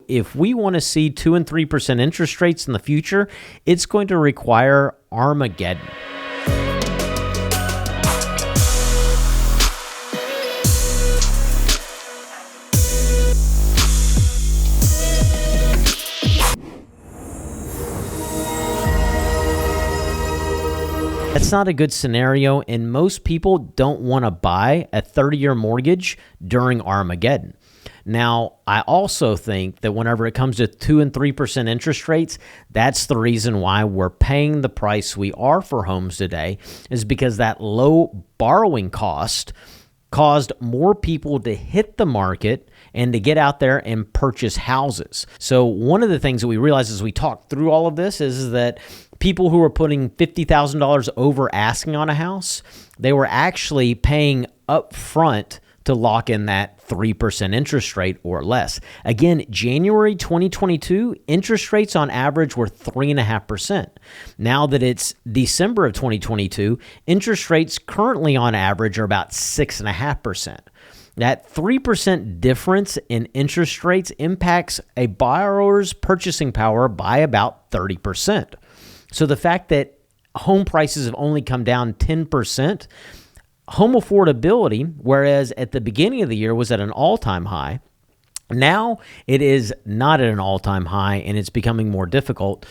if we want to see 2 and 3% interest rates in the future, it's going to require Armageddon. That's not a good scenario, and most people don't want to buy a 30-year mortgage during Armageddon. Now, I also think that whenever it comes to 2 and 3% interest rates, that's the reason why we're paying the price we are for homes today, is because that low borrowing cost caused more people to hit the market and to get out there and purchase houses. So one of the things that we realized as we talked through all of this is that people who were putting $50,000 over asking on a house, they were actually paying up front to lock in that 3% interest rate or less. Again, January 2022, interest rates on average were 3.5%. Now that it's December of 2022, interest rates currently on average are about 6.5%. That 3% difference in interest rates impacts a borrower's purchasing power by about 30%. So the fact that home prices have only come down 10%, home affordability, whereas at the beginning of the year was at an all-time high, now it is not at an all-time high, and it's becoming more difficult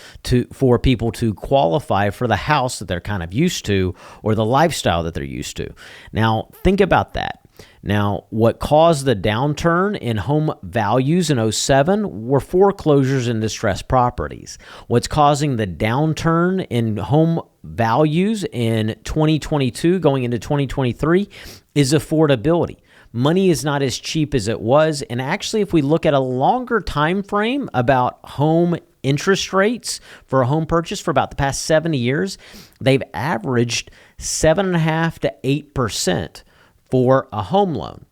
for people to qualify for the house that they're kind of used to or the lifestyle that they're used to. Now, think about that. Now, what caused the downturn in home values in 2007 were foreclosures and distressed properties. What's causing the downturn in home values in 2022 going into 2023 is affordability. Money is not as cheap as it was, and actually if we look at a longer time frame about home interest rates for a home purchase for about the past 70 years, they've averaged 7.5% to 8% for a home loan.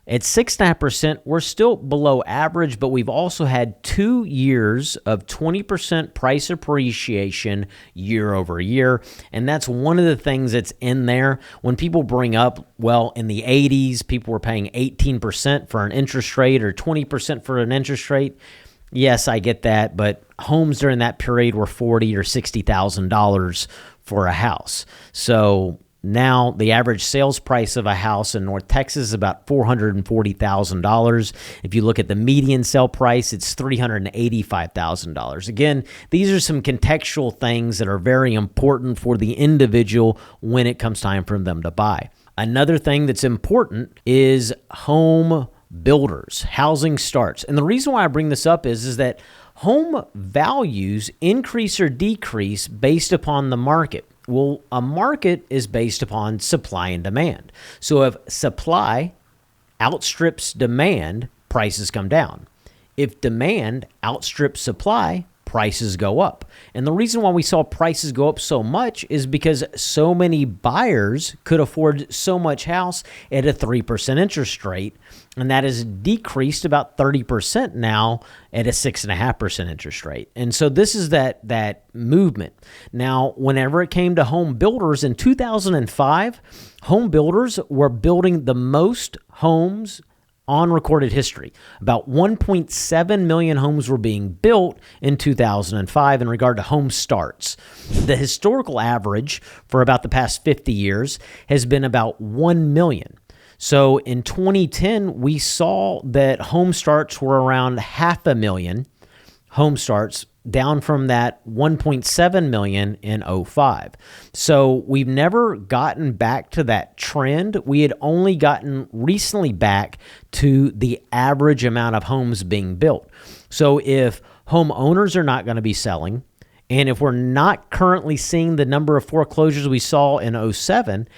At 6.5%, we're still below average, but we've also had 2 years of 20% price appreciation year over year. And that's one of the things that's in there. When people bring up, well, in the 80s, people were paying 18% for an interest rate or 20% for an interest rate. Yes, I get that, but homes during that period were $40,000 or $60,000 for a house. So now, the average sales price of a house in North Texas is about $440,000. If you look at the median sale price, it's $385,000. Again, these are some contextual things that are very important for the individual when it comes time for them to buy. Another thing that's important is home builders, housing starts. And the reason why I bring this up is that home values increase or decrease based upon the market. Well, a market is based upon supply and demand. So if supply outstrips demand, prices come down. If demand outstrips supply, prices go up. And the reason why we saw prices go up so much is because so many buyers could afford so much house at a 3% interest rate, and that has decreased about 30% now at a 6.5% interest rate. And so this is that movement. Now, whenever it came to home builders in 2005, home builders were building the most homes on recorded history. About 1.7 million homes were being built in 2005 in regard to home starts. The historical average for about the past 50 years has been about 1 million. So in 2010, we saw that home starts were around 500,000 home starts, down from that 1.7 million in 2005. So we've never gotten back to that trend. We had only gotten recently back to the average amount of homes being built. So if homeowners are not going to be selling, and if we're not currently seeing the number of foreclosures we saw in 2007,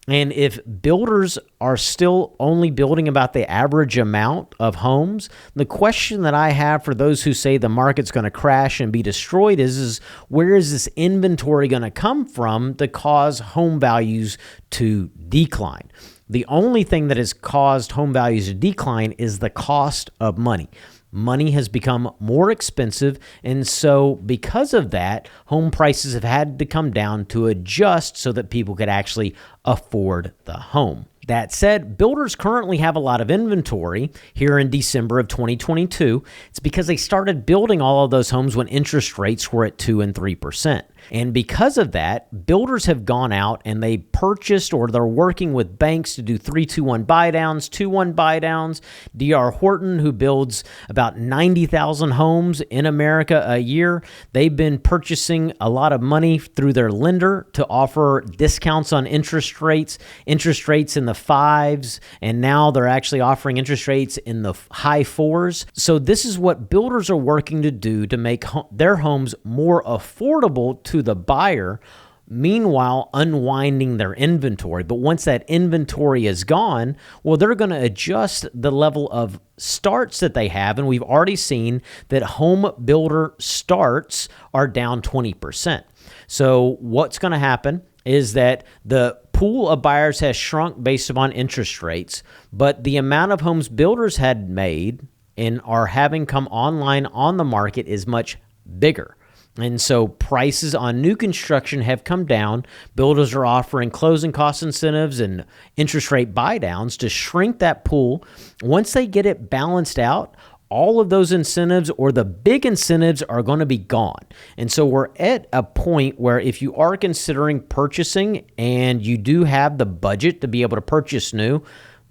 and if builders are still only building about the average amount of homes, the question that I have for those who say the market's going to crash and be destroyed is where is this inventory going to come from to cause home values to decline? The only thing that has caused home values to decline is the cost of money. Money has become more expensive, and so because of that, home prices have had to come down to adjust so that people could actually afford the home. That said, builders currently have a lot of inventory here in December of 2022. It's because they started building all of those homes when interest rates were at 2 and 3%. And because of that, builders have gone out and they purchased, or they're working with banks to do 3-2-1 buy downs, 2-1 buy downs. D.R. Horton, who builds about 90,000 homes in America a year, they've been purchasing a lot of money through their lender to offer discounts on interest rates in the 5s, and now they're actually offering interest rates in the high 4s. So this is what builders are working to do to make their homes more affordable to the buyer, meanwhile unwinding their inventory. But once that inventory is gone, well, they're going to adjust the level of starts that they have. And we've already seen that home builder starts are down 20%. So what's going to happen is that the pool of buyers has shrunk based upon interest rates, but the amount of homes builders had made and are having come online on the market is much bigger. And so prices on new construction have come down. Builders are offering closing cost incentives and interest rate buy downs to shrink that pool. Once they get it balanced out, all of those incentives, or the big incentives, are going to be gone. And so we're at a point where if you are considering purchasing and you do have the budget to be able to purchase new,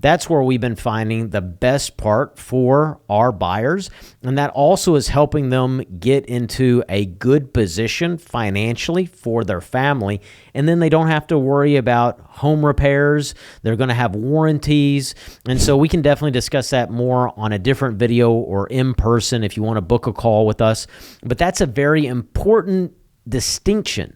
that's where we've been finding the best part for our buyers. And that also is helping them get into a good position financially for their family. And then they don't have to worry about home repairs. They're going to have warranties. And so we can definitely discuss that more on a different video or in person if you want to book a call with us. But that's a very important distinction,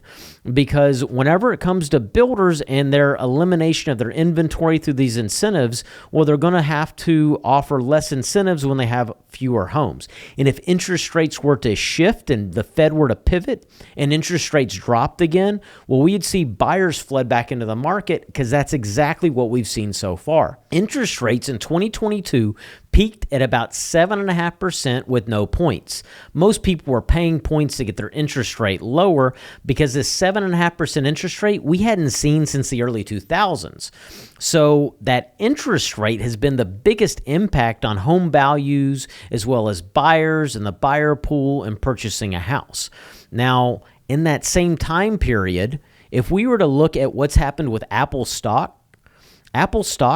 because whenever it comes to builders and their elimination of their inventory through these incentives, well, they're going to have to offer less incentives when they have fewer homes. And if interest rates were to shift and the Fed were to pivot and interest rates dropped again, well, we'd see buyers flood back into the market, because that's exactly what we've seen so far. Interest rates in 2022 peaked at about 7.5% with no points. Most people were paying points to get their interest rate lower, because this 7.5% interest rate we hadn't seen since the early 2000s. So that interest rate has been the biggest impact on home values, as well as buyers and the buyer pool in purchasing a house. Now, in that same time period, if we were to look at what's happened with Apple stock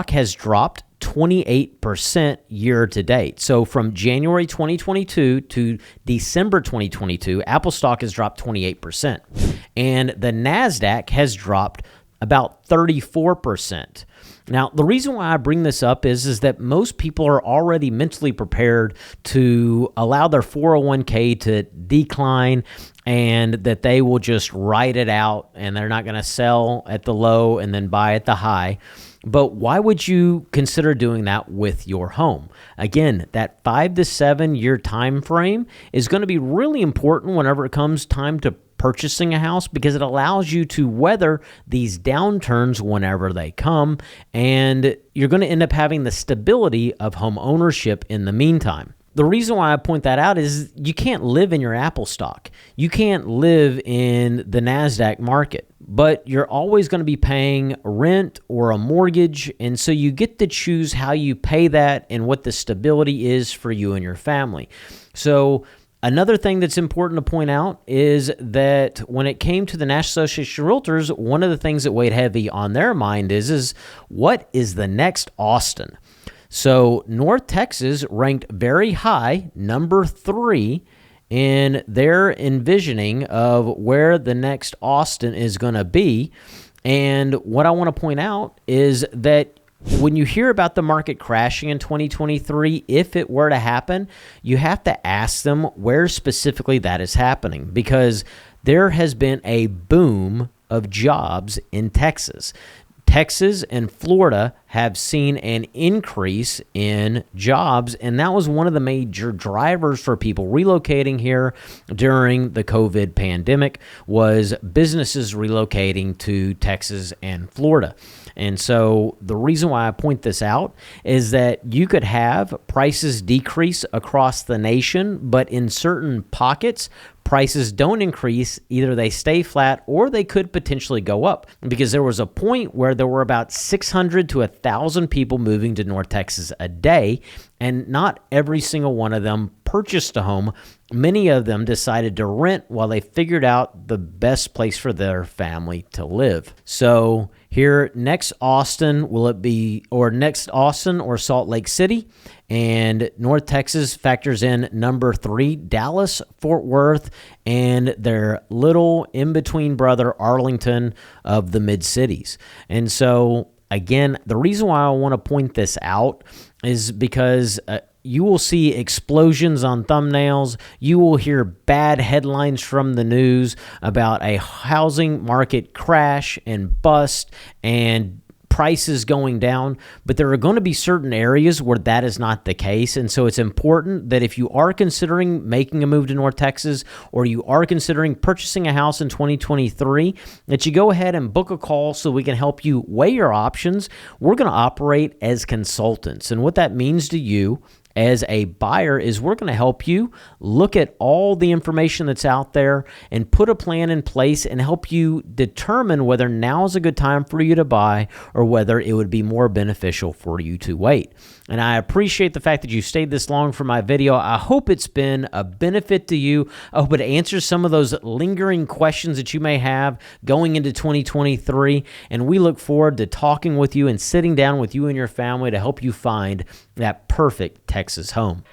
has dropped 28% year to date. So from January 2022 to December 2022, Apple stock has dropped 28%. And the NASDAQ has dropped about 34%. Now, the reason why I bring this up is that most people are already mentally prepared to allow their 401k to decline, and that they will just ride it out and they're not going to sell at the low and then buy at the high. But why would you consider doing that with your home? Again, that 5 to 7 year time frame is going to be really important whenever it comes time to purchasing a house, because it allows you to weather these downturns whenever they come, and you're going to end up having the stability of home ownership in the meantime. The reason why I point that out is you can't live in your Apple stock. You can't live in the NASDAQ market, but you're always going to be paying rent or a mortgage. And so you get to choose how you pay that and what the stability is for you and your family. So another thing that's important to point out is that when it came to the National Association of Realtors, one of the things that weighed heavy on their mind is what is the next Austin? So North Texas ranked very high, number 3, in their envisioning of where the next Austin is going to be. And what I want to point out is that when you hear about the market crashing in 2023, if it were to happen, you have to ask them where specifically that is happening, because there has been a boom of jobs in Texas. Texas and Florida have seen an increase in jobs, and that was one of the major drivers for people relocating here during the COVID pandemic, was businesses relocating to Texas and Florida. And so the reason why I point this out is that you could have prices decrease across the nation, but in certain pockets, prices don't increase, either they stay flat or they could potentially go up, because there was a point where there were about 600 to 1,000 people moving to North Texas a day, and not every single one of them purchased a home. Many of them decided to rent while they figured out the best place for their family to live. So here, next Austin or Salt Lake City, and North Texas factors in number 3, Dallas, Fort Worth, and their little in-between brother, Arlington, of the mid-cities. And so, again, the reason why I want to point this out is because you will see explosions on thumbnails. You will hear bad headlines from the news about a housing market crash and bust and prices going down, but there are going to be certain areas where that is not the case. And so it's important that if you are considering making a move to North Texas, or you are considering purchasing a house in 2023, that you go ahead and book a call so we can help you weigh your options. We're going to operate as consultants. And what that means to you as a buyer is we're going to help you look at all the information that's out there and put a plan in place and help you determine whether now is a good time for you to buy or whether it would be more beneficial for you to wait. And I appreciate the fact that you stayed this long for my video. I hope it's been a benefit to you. I hope it answers some of those lingering questions that you may have going into 2023. And we look forward to talking with you and sitting down with you and your family to help you find that perfect Texas home.